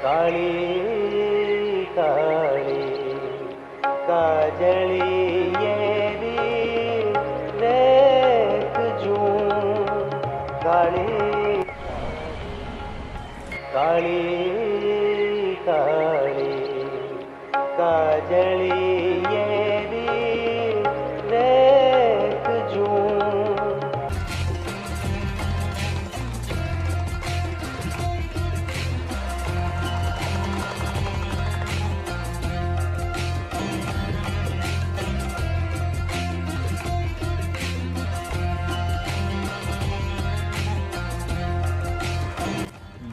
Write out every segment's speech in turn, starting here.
काळी काळी काजळी येरी रेख जूं काळी काळी काळी काजळी येरी रेख जूं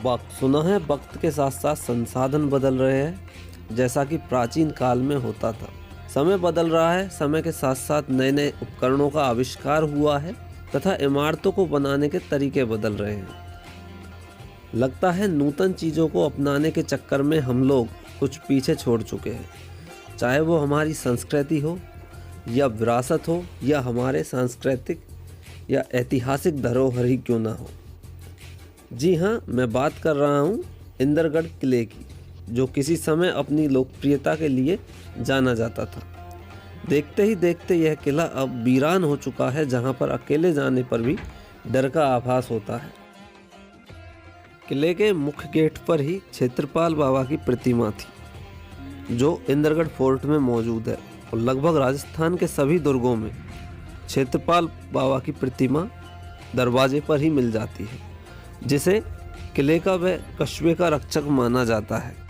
वक्त सुना है वक्त के साथ साथ संसाधन बदल रहे हैं, जैसा कि प्राचीन काल में होता था। समय बदल रहा है, समय के साथ साथ नए नए उपकरणों का आविष्कार हुआ है तथा इमारतों को बनाने के तरीके बदल रहे हैं। लगता है नूतन चीज़ों को अपनाने के चक्कर में हम लोग कुछ पीछे छोड़ चुके हैं, चाहे वो हमारी संस्कृति हो या विरासत हो या हमारे सांस्कृतिक या ऐतिहासिक धरोहर ही क्यों ना हो। जी हाँ, मैं बात कर रहा हूँ इंदरगढ़ किले की, जो किसी समय अपनी लोकप्रियता के लिए जाना जाता था। देखते ही देखते यह किला अब वीरान हो चुका है, जहाँ पर अकेले जाने पर भी डर का आभास होता है। किले के मुख्य गेट पर ही क्षेत्रपाल बाबा की प्रतिमा थी, जो इंदरगढ़ फोर्ट में मौजूद है, और लगभग राजस्थान के सभी दुर्गों में क्षेत्रपाल बाबा की प्रतिमा दरवाजे पर ही मिल जाती है, जिसे किले का व कस्बे का रक्षक माना जाता है।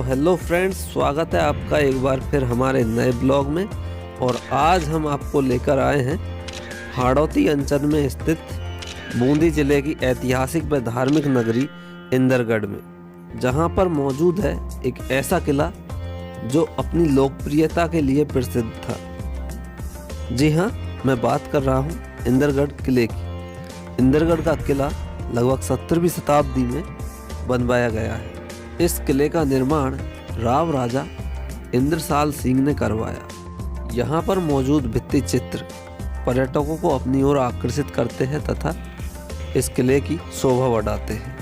हेलो फ्रेंड्स, स्वागत है आपका एक बार फिर हमारे नए ब्लॉग में। और आज हम आपको लेकर आए हैं हाड़ौती अंचल में स्थित बूंदी जिले की ऐतिहासिक व धार्मिक नगरी इंदरगढ़ में, जहां पर मौजूद है एक ऐसा किला जो अपनी लोकप्रियता के लिए प्रसिद्ध था। जी हाँ, मैं बात कर रहा हूँ इंदरगढ़ किले की। इंदरगढ़ का किला लगभग 17वीं शताब्दी में बनवाया गया है। इस किले का निर्माण राव राजा इंद्रसाल सिंह ने करवाया। यहाँ पर मौजूद भित्ति चित्र पर्यटकों को अपनी ओर आकर्षित करते हैं तथा इस किले की शोभा बढ़ाते हैं।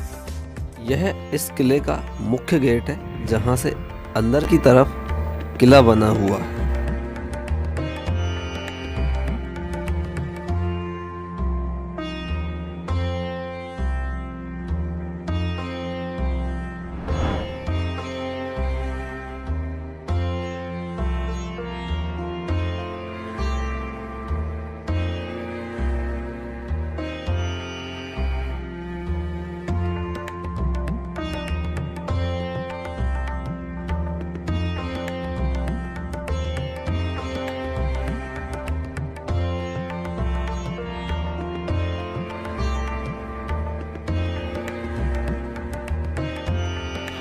यह इस किले का मुख्य गेट है, जहाँ से अंदर की तरफ किला बना हुआ है।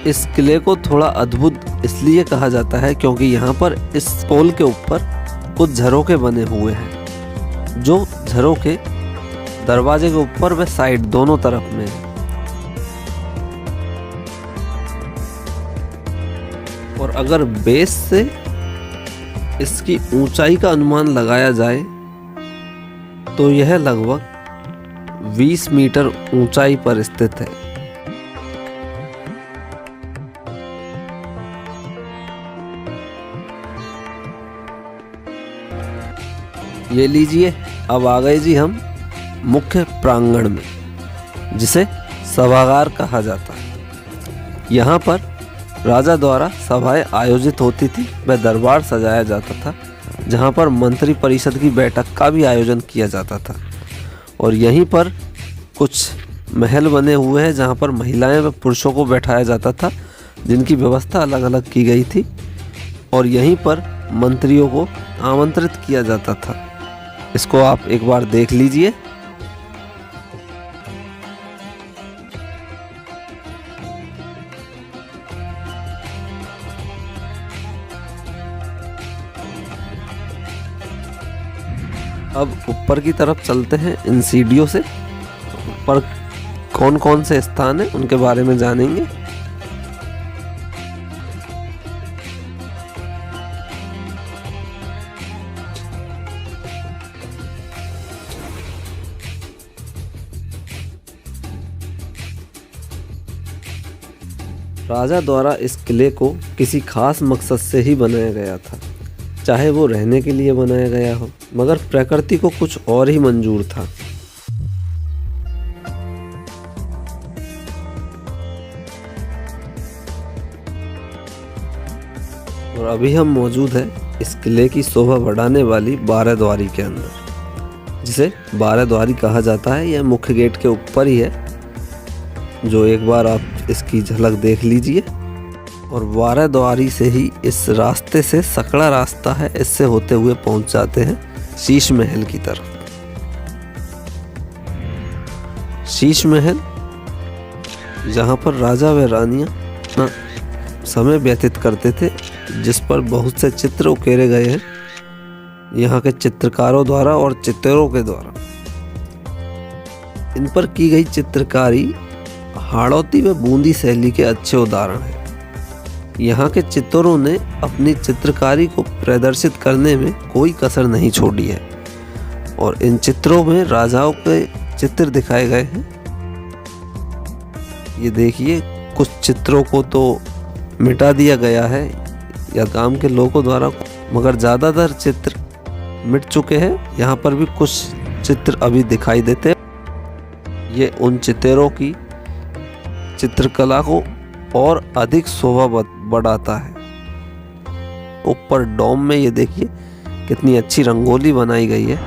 इस किले को थोड़ा अद्भुत इसलिए कहा जाता है क्योंकि यहाँ पर इस पोल के ऊपर कुछ झरोखे बने हुए हैं, जो झरोखे दरवाजे के ऊपर व साइड दोनों तरफ में है। और अगर बेस से इसकी ऊंचाई का अनुमान लगाया जाए तो यह लगभग 20 मीटर ऊंचाई पर स्थित है। ये लीजिए, अब आ गए जी हम मुख्य प्रांगण में, जिसे सभागार कहा जाता है। यहाँ पर राजा द्वारा सभाएं आयोजित होती थी व दरबार सजाया जाता था, जहाँ पर मंत्री परिषद की बैठक का भी आयोजन किया जाता था। और यहीं पर कुछ महल बने हुए हैं जहाँ पर महिलाएं व पुरुषों को बैठाया जाता था, जिनकी व्यवस्था अलग अलग की गई थी। और यहीं पर मंत्रियों को आमंत्रित किया जाता था। इसको आप एक बार देख लीजिए। अब ऊपर की तरफ चलते हैं इन सीढ़ियों से। ऊपर कौन कौन से स्थान हैं उनके बारे में जानेंगे। राजा द्वारा इस किले को किसी खास मकसद से ही बनाया गया था, चाहे वो रहने के लिए बनाया गया हो, मगर प्रकृति को कुछ और ही मंजूर था। और अभी हम मौजूद हैं इस किले की शोभा बढ़ाने वाली बारहद्वारी के अंदर, जिसे बारहद्वारी कहा जाता है। यह मुख्य गेट के ऊपर ही है, जो एक बार आप इसकी झलक देख लीजिए। और बारहद्वारी से ही इस रास्ते से सकड़ा रास्ता है, इससे होते हुए पहुंच जाते हैं शीश महल की तरफ। शीश महल, जहां पर राजा व रानियां अपना समय व्यतीत करते थे, जिस पर बहुत से चित्र उकेरे गए हैं यहाँ के चित्रकारों द्वारा और चित्रों के द्वारा। इन पर की गई चित्रकारी हाड़ौती व बूंदी शैली के अच्छे उदाहरण हैं। यहाँ के चित्रों ने अपनी चित्रकारी को प्रदर्शित करने में कोई कसर नहीं छोड़ी है। और इन चित्रों में राजाओं के चित्र दिखाए गए हैं। ये देखिए, कुछ चित्रों को तो मिटा दिया गया है या गांव के लोगों द्वारा, मगर ज़्यादातर चित्र मिट चुके हैं। यहाँ पर भी कुछ चित्र अभी दिखाई देते हैं। ये उन चित्रों की चित्रकला को और अधिक शोभा बढ़ाता है। ऊपर डोम में ये देखिए कितनी अच्छी रंगोली बनाई गई है।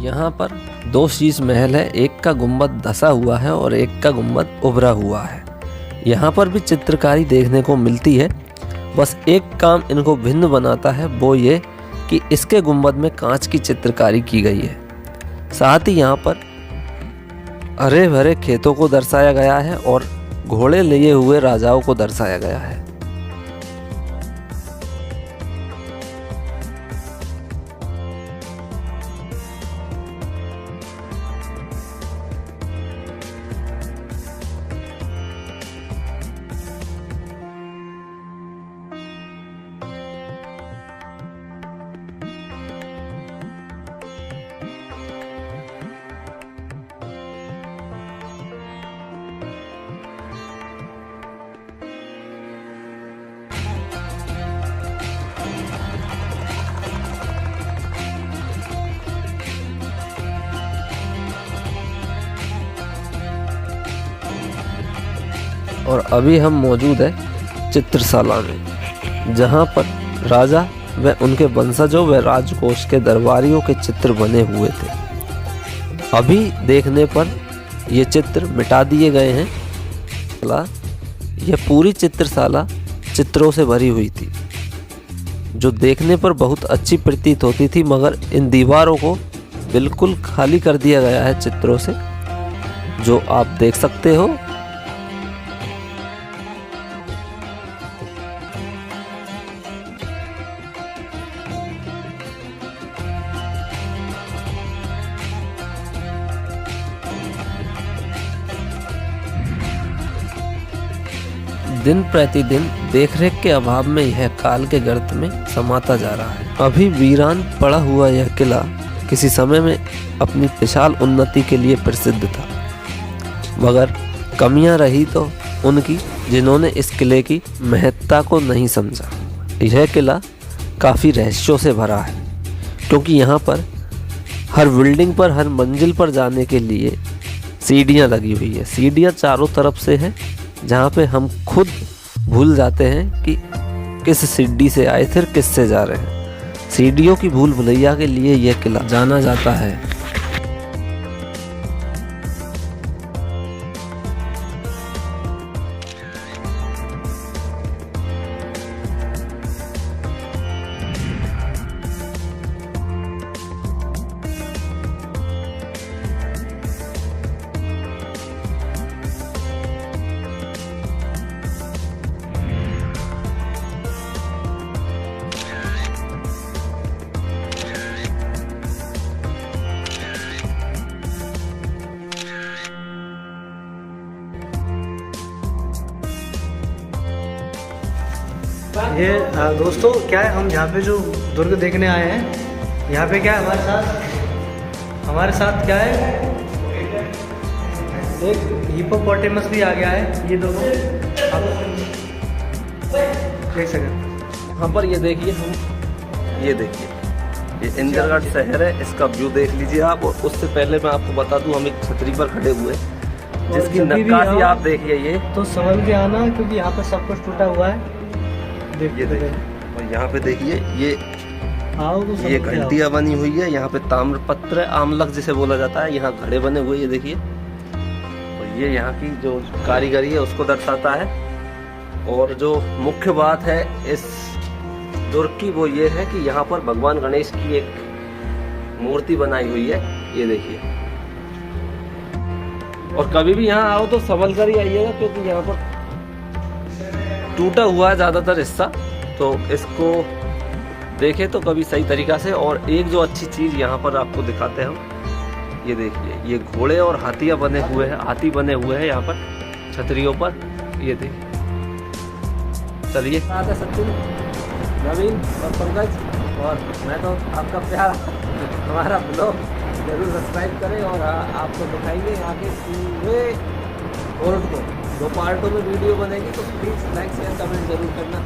यहाँ पर दो शीश महल है, एक का गुंबद धंसा हुआ है और एक का गुंबद उभरा हुआ है। यहाँ पर भी चित्रकारी देखने को मिलती है, बस एक काम इनको भिन्न बनाता है, वो ये कि इसके गुंबद में कांच की चित्रकारी की गई है। साथ ही यहाँ पर हरे भरे खेतों को दर्शाया गया है और घोड़े लिए हुए राजाओं को दर्शाया गया है। और अभी हम मौजूद है चित्रशाला में, जहाँ पर राजा व उनके वंशजों व राजकोष के दरबारियों के चित्र बने हुए थे। अभी देखने पर ये चित्र मिटा दिए गए हैं। यह पूरी चित्रशाला चित्रों से भरी हुई थी, जो देखने पर बहुत अच्छी प्रतीत होती थी, मगर इन दीवारों को बिल्कुल खाली कर दिया गया है चित्रों से, जो आप देख सकते हो। दिन प्रतिदिन देखरेख के अभाव में यह काल के गर्त में समाता जा रहा है। अभी वीरान पड़ा हुआ यह किला किसी समय में अपनी विशाल उन्नति के लिए प्रसिद्ध था, मगर कमियां रही तो उनकी जिन्होंने इस किले की महत्ता को नहीं समझा। यह किला काफ़ी रहस्यों से भरा है, क्योंकि यहाँ पर हर बिल्डिंग पर, हर मंजिल पर जाने के लिए सीढ़ियाँ लगी हुई है। सीढ़ियाँ चारों तरफ से हैं, जहाँ पे हम खुद भूल जाते हैं कि किस सीढ़ी से आए थे, किस से जा रहे हैं। सीढ़ियों की भूल भुलैया के लिए यह किला जाना जाता है। ये दोस्तों क्या है, हम यहाँ पे जो दुर्ग देखने आए हैं, यहाँ पे क्या है हमारे साथ क्या है, एक हिप्पोपोटेमस भी आ गया है। ये दोनों देख सकते, यहाँ पर ये देखिए, ये देखिए, ये इंद्रगढ़ शहर है, इसका व्यू देख लीजिए आप। और उससे पहले मैं आपको बता दूं, हम एक छतरी पर खड़े हुए जिसकी नक्काशी आप देखिए। ये तो संभल के आना, क्योंकि यहाँ पे सब कुछ टूटा हुआ है। ये देखिए, और यहाँ पे देखिए, ये घंटियाँ बनी हुई है। यहाँ पे ताम्रपत्र आमलक जिसे बोला जाता है, यहाँ घड़े बने हुए, ये देखिए। और ये यहाँ की जो कारीगरी है उसको दर्शाता है। और जो मुख्य बात है इस दुर्ग की, वो ये है कि यहाँ पर भगवान गणेश की एक मूर्ति बनाई हुई है, ये देखिए। और कभी भी यहाँ आओ तो संभल कर ही आइएगा, क्योंकि यहाँ पर टूटा हुआ है ज़्यादातर हिस्सा, तो इसको देखें तो कभी सही तरीक़ा से। और एक जो अच्छी चीज़ यहाँ पर आपको दिखाते हैं हम, ये देखिए, ये घोड़े और हाथी बने हुए हैं यहाँ पर छतरियों पर, ये देखिए। चलिए, सचिन, नवीन और पंकज, और मैं तो आपका प्यार, हमारा ब्लॉग जरूर सब्सक्राइब करें। और आपको दिखाएंगे यहाँ के पूरे फोर्ट को। 2 पार्टों में वीडियो बनेगी, तो प्लीज़ लाइक शेयर कमेंट जरूर करना।